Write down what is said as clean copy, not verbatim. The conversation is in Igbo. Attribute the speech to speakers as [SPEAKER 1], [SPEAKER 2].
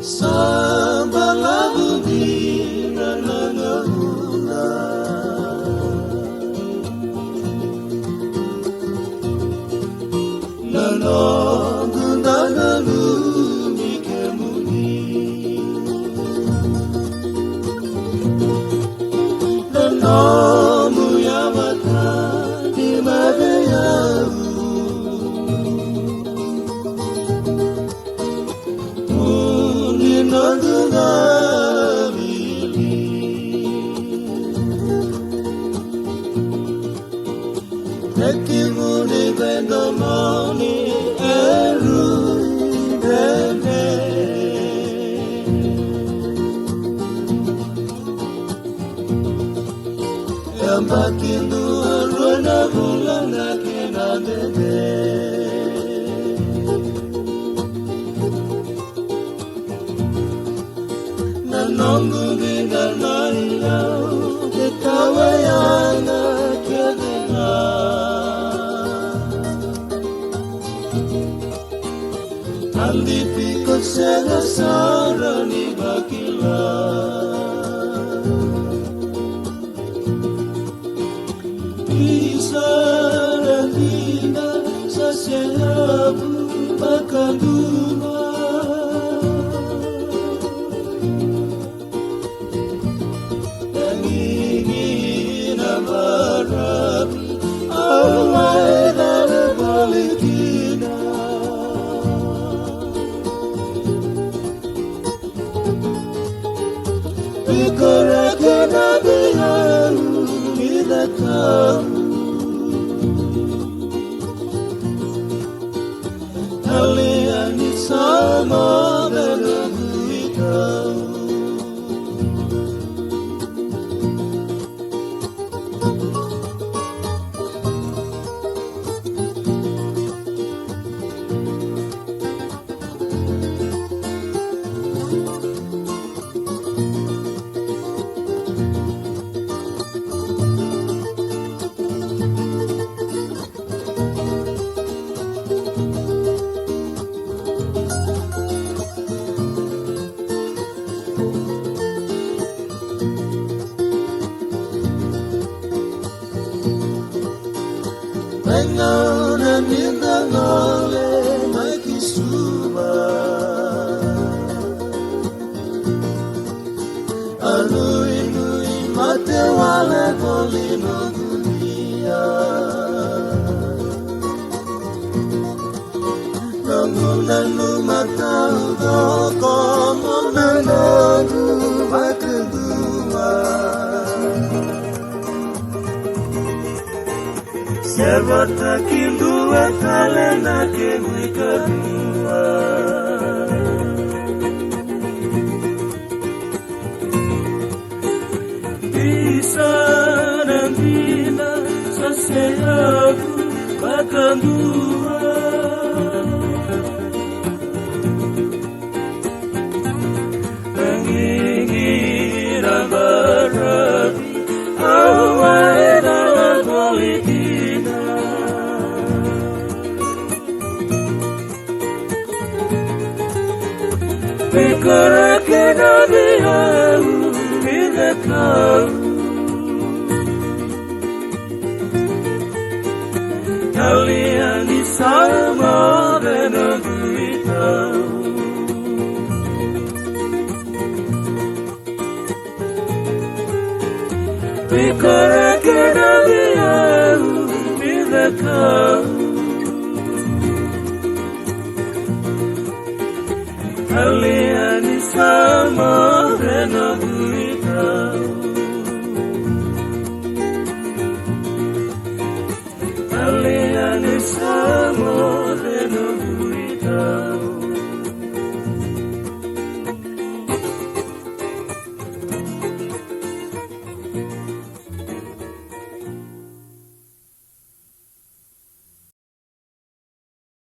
[SPEAKER 1] Samba lagu di nanangaula Nanogu nanalu mikemuni Nanomu yamata di madayau Makin dua rona bulan kena dede Nanongu dengan mariau ketawayana kedena Andi pikot segasara ni bakila Sarandina saselabu bakanduma Dangingin amarabi Almai dara balikina Bikorakan abihan kita tahu Kalian sama dengan kita Mengaur dan bintang oleh Maiki Suba Alui-lui mate wale kolino dunia Nanggu-nanggu mata udoko Nanggu makendua Servata kindua talena ke muikadua Bisa nantina saseagu bakandua Mengingira barabi awai dalam politik Bikorakan abihan kita tahu Kalian sama dengan kita Bikorakan abihan kita tahu Kalian sama dengan kita Kalian sama